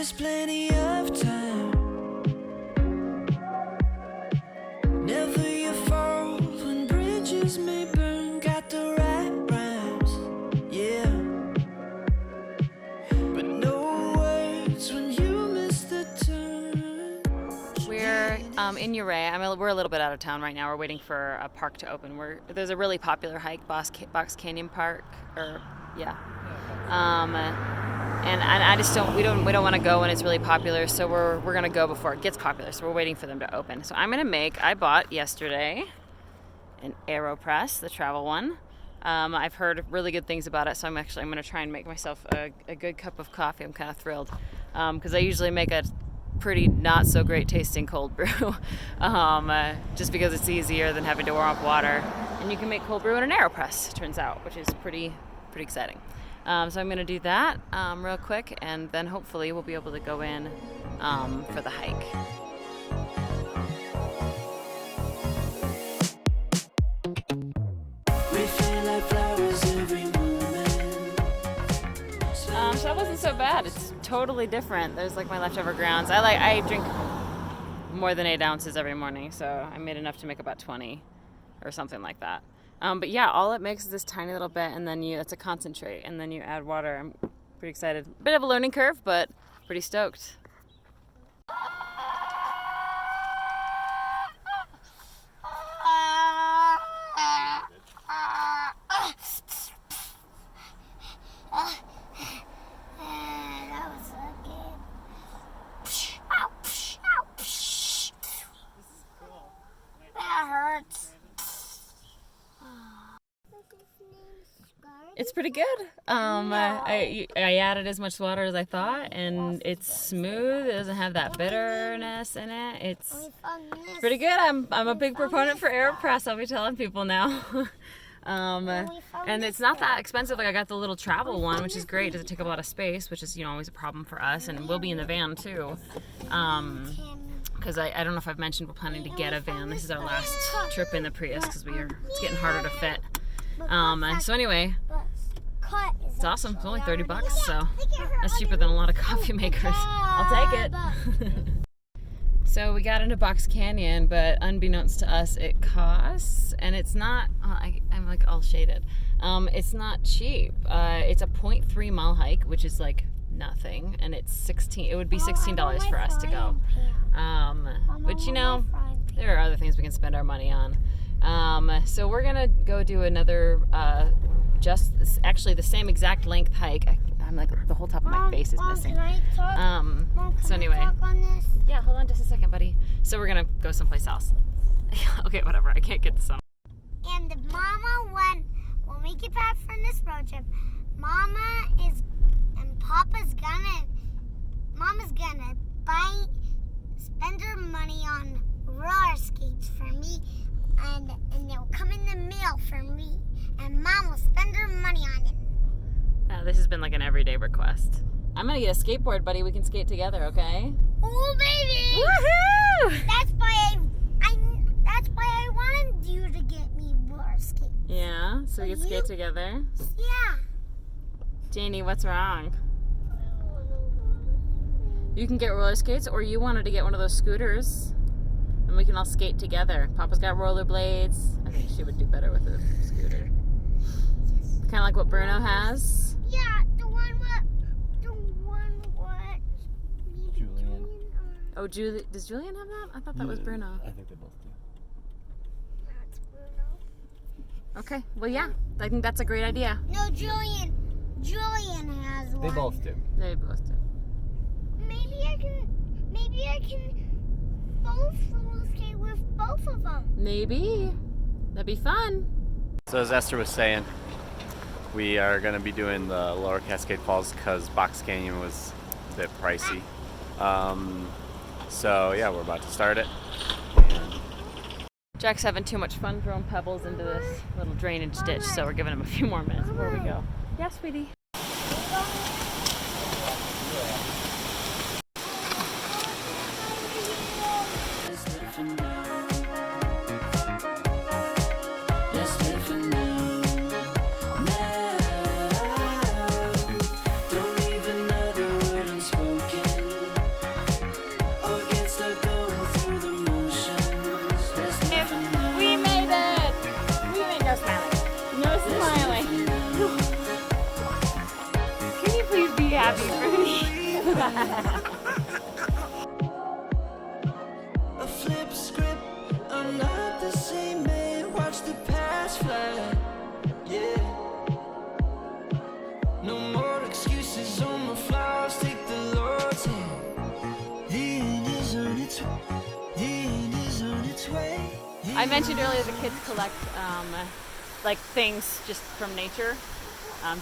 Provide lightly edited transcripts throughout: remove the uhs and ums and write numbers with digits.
There's plenty of time. Never your fault when bridges may burn. Got the right rhymes, yeah. But no words when you miss the turn. We're in Ouray. We're a little bit out of town right now. We're waiting for a park to open. There's a really popular hike, Box Canyon Park, and I just we don't want to go when it's really popular, so we're gonna go before it gets popular. So we're waiting for them to open. So I bought yesterday an AeroPress, the travel one. I've heard really good things about it, so I'm gonna try and make myself a good cup of coffee. I'm kind of thrilled because I usually make a pretty not so great tasting cold brew, just because it's easier than having to warm up water, and you can make cold brew in an AeroPress, turns out, which is pretty exciting. So I'm going to do that real quick, and then hopefully we'll be able to go in for the hike. We feel like flowers every moment. So that wasn't so bad. It's totally different. There's like my leftover grounds. I drink more than 8 ounces every morning, so I made enough to make about 20 or something like that. But yeah, all it makes is this tiny little bit, and then it's a concentrate, and then you add water. I'm pretty excited. Bit of a learning curve, but pretty stoked. It's pretty good. I added as much water as I thought, and it's smooth. It doesn't have that bitterness in it. It's pretty good. I'm a big proponent for AeroPress. I'll be telling people now. And it's not that expensive. Like I got the little travel one, which is great. It doesn't take up a lot of space, which is always a problem for us, and we'll be in the van too. Because I don't know if I've mentioned we're planning to get a van. This is our last trip in the Prius because it's getting harder to fit. So anyway, it's awesome. It's only $30, so that's cheaper than a lot of coffee makers. I'll take it. So we got into Box Canyon, but unbeknownst to us, it costs, and it's not. I'm like all shaded. It's not cheap. It's a 0.3 mile hike, which is like nothing, and it's $16. It would be $16 for us to go. But there are other things we can spend our money on. So we're gonna go do another, actually the same exact length hike. I'm like, the whole top of my face is missing. Can I talk? So anyway, talk on this? yeah, hold on just a second, buddy. So we're gonna go someplace else. Okay, whatever. I can't get this on. And Mama, when we get back from this road trip, Mama's gonna spend her money on roller skates for me, and they'll come in the mail for me, and Mom will spend her money on it. This has been like an everyday request. I'm gonna get a skateboard, buddy. We can skate together, okay? Oh, baby! Woohoo! That's why I wanted you to get me roller skates. Yeah, so we can skate together. Yeah. Janie, what's wrong? You can get roller skates, or you wanted to get one of those scooters, and we can all skate together. Papa's got rollerblades. I think she would do better with a scooter. Kind of like what Bruno has. Yeah, the one what Julian. Oh, does Julian have that? I thought that was Bruno. I think they both do. That's Bruno. Okay, well, yeah, I think that's a great idea. No, Julian has one. They both do. They both do. Maybe I can both roller skate with both of them. Maybe. That'd be fun. So as Esther was saying, we are going to be doing the Lower Cascade Falls because Box Canyon was a bit pricey. So yeah, we're about to start it. And Jack's having too much fun throwing pebbles into this little drainage ditch, so we're giving him a few more minutes before we go. Yeah, sweetie. Don't leave another word unspoken. A flip script, I'm not the same man. Watch the past fly, yeah. No more excuses on my flaws. Take the Lord's hand. The end is on its way. The end is on its way. I mentioned earlier the kids collect like things just from nature.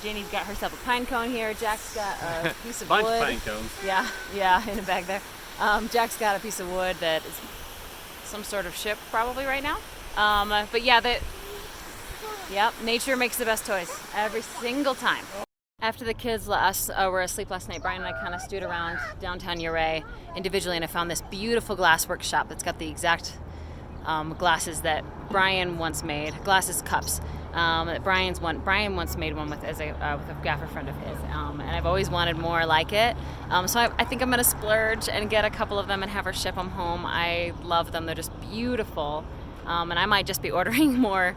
Janie's got herself a pine cone here. Jack's got a piece of Bunch wood. of pine cones. Yeah, in a bag there. Jack's got a piece of wood that is some sort of ship probably right now. But yeah, nature makes the best toys every single time. After the kids were asleep last night, Brian and I kind of stewed around downtown Ouray individually, and I found this beautiful glass workshop that's got the exact glasses that Brian once made, cups. That Brian once made one with a gaffer friend of his, and I've always wanted more like it. So I think I'm gonna splurge and get a couple of them and have her ship them home. I love them; they're just beautiful, and I might just be ordering more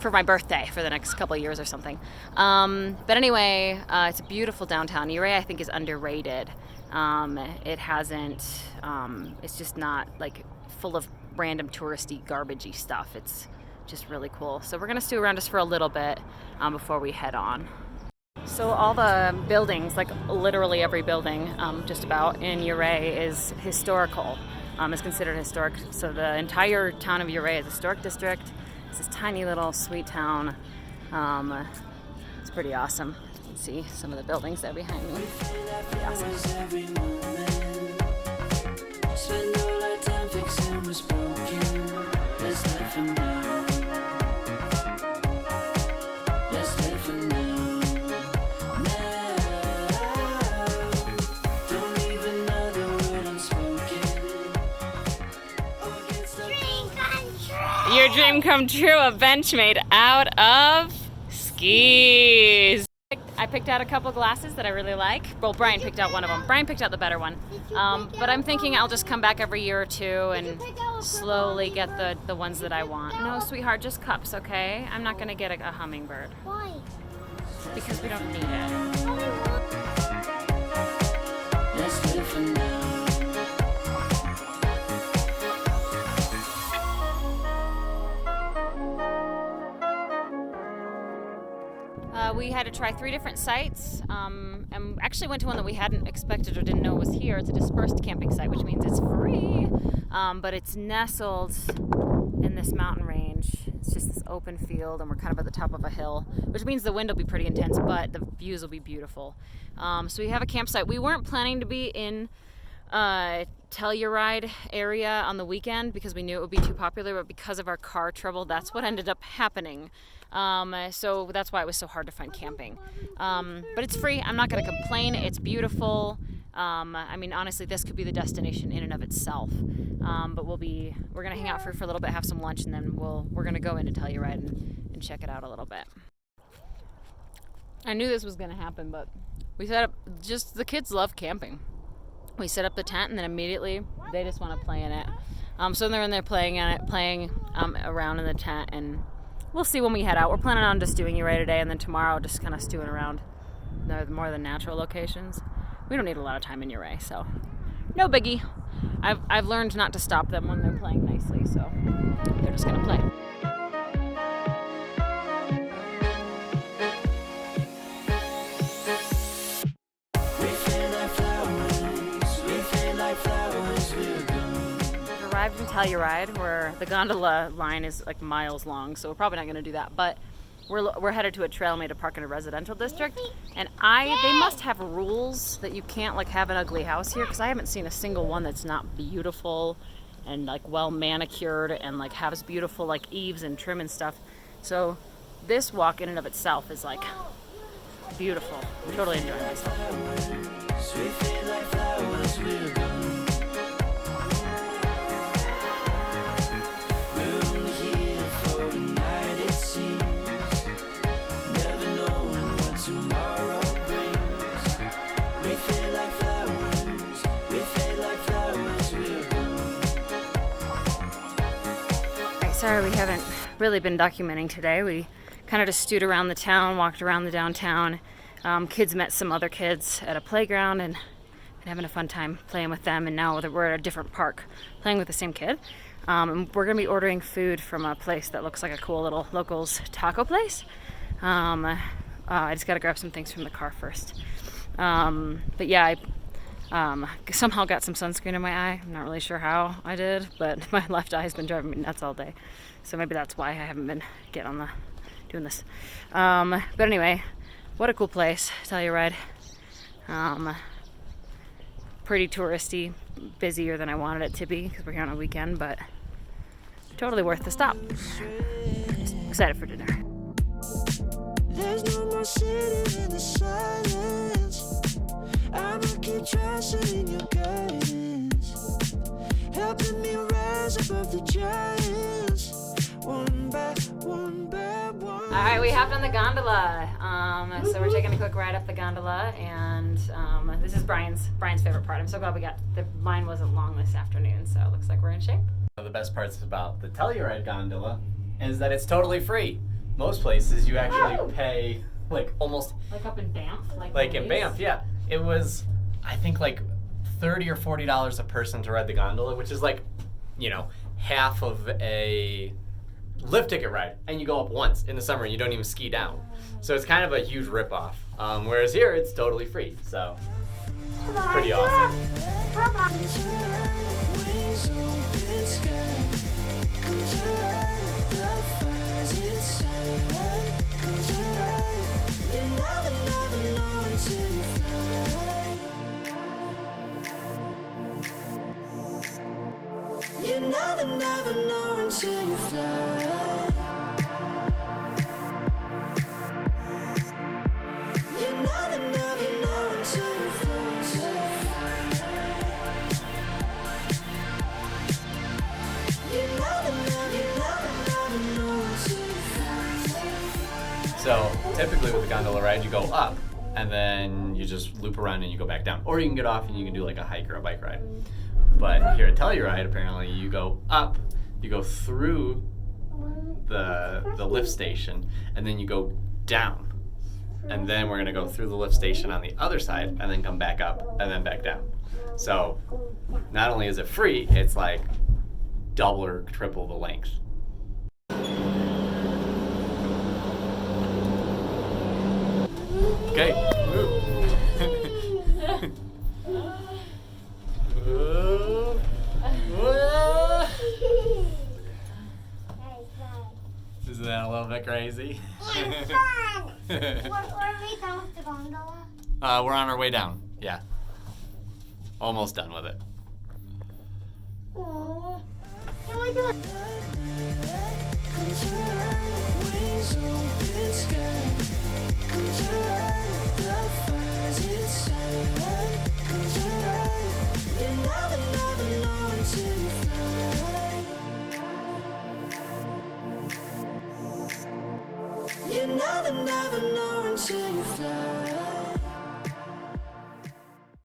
for my birthday for the next couple of years or something. But anyway, it's a beautiful downtown. Ouray, I think, is underrated. It hasn't. It's just not like full of random touristy garbagey stuff. It's just really cool. So we're gonna stew around just for a little bit before we head on. So all the buildings, like literally every building just about in Ouray is historical, is considered historic. So the entire town of Ouray is a historic district. It's this tiny little sweet town. It's pretty awesome. You can see some of the buildings there behind me. Pretty awesome. Spend all our time fixing what's broken. Let's live for now. Let's live for now. Now. Don't leave another word unspoken. Dream come true. Your dream come true, a bench made out of skis. I picked out a couple glasses that I really like. Well, Brian picked out one of them. Brian picked out the better one. But I'm thinking I'll just come back every year or two and slowly get the ones that I want. No, sweetheart, just cups, okay? I'm not gonna get a hummingbird Why? because we don't need it. Let's live for now. We had to try 3 different sites, and actually went to one that we hadn't expected or didn't know was here. It's a dispersed camping site, which means it's free, but it's nestled in this mountain range. It's just this open field, and we're kind of at the top of a hill, which means the wind will be pretty intense, but the views will be beautiful. So we have a campsite. We weren't planning to be in Telluride area on the weekend because we knew it would be too popular, but because of our car trouble, that's what ended up happening. So that's why it was so hard to find camping. But it's free. I'm not going to complain. It's beautiful. I mean, honestly, this could be the destination in and of itself. But we're going to hang out for a little bit, have some lunch, and then we're going to go into Telluride and check it out a little bit. I knew this was going to happen, but we set up, just the kids love camping. We set up the tent, and then immediately they just want to play in it. So they're in there playing around in the tent, and we'll see when we head out. We're planning on just doing Ouray today, and then tomorrow just kind of stewing around more the natural locations. We don't need a lot of time in Ouray, so no biggie. I've learned not to stop them when they're playing nicely, so they're just gonna play. Arrived in Telluride, where the gondola line is like miles long, so we're probably not going to do that. But we're headed to a trail made to park in a residential district, and they must have rules that you can't like have an ugly house here, because I haven't seen a single one that's not beautiful and like well manicured and like has beautiful like eaves and trim and stuff. So this walk in and of itself is like beautiful. I'm totally enjoying myself. Sweet feet like flowers, we're gone. We're only here for a night, it seems. Never knowing what tomorrow brings. We feel like flowers, we feel like flowers, we're gone. Right, sorry we haven't really been documenting today. We kind of just stewed around the town, walked around the downtown. Kids met some other kids at a playground and and having a fun time playing with them. And now that we're at a different park, playing with the same kid. And we're gonna be ordering food from a place that looks like a cool little locals taco place. I just gotta grab some things from the car first. But yeah, I somehow got some sunscreen in my eye. I'm not really sure how I did, but my left eye has been driving me nuts all day. So maybe that's why I haven't been doing this. But anyway, what a cool place, Telluride. Pretty touristy, busier than I wanted it to be because we're here on a weekend, but totally worth the stop. Excited for dinner. There's no more sitting in the silence. I'ma keep trusting in your guidance, helping me rise above the giants, one by one by one. All right, we hopped on the gondola. So we're taking a quick ride up the gondola, and this is Brian's favorite part. I'm so glad mine wasn't long this afternoon, so it looks like we're in shape. One of the best parts about the Telluride gondola is that it's totally free. Most places you actually pay like almost Like up in Banff? like in Banff, yeah. It was, I think, like $30 or $40 a person to ride the gondola, which is like, you know, half of a lift ticket ride. And you go up once in the summer and you don't even ski down. So it's kind of a huge ripoff. Whereas here, it's totally free. So, pretty awesome. Wings open sky, close your eyes, the fire's inside. Close your eyes, you never know until you fly. You never know until you fly. You never know until you fly. So typically with a gondola ride, you go up and then you just loop around and you go back down. Or you can get off and you can do like a hike or a bike ride. But here at Telluride, apparently you go up, you go through the lift station, and then you go down. And then we're gonna go through the lift station on the other side and then come back up and then back down. So not only is it free, it's like double or triple the length. Okay. Isn't that a little bit crazy? It's fun. Were we done with the gondola? We're on our way down. Yeah. Almost done with it. Aw.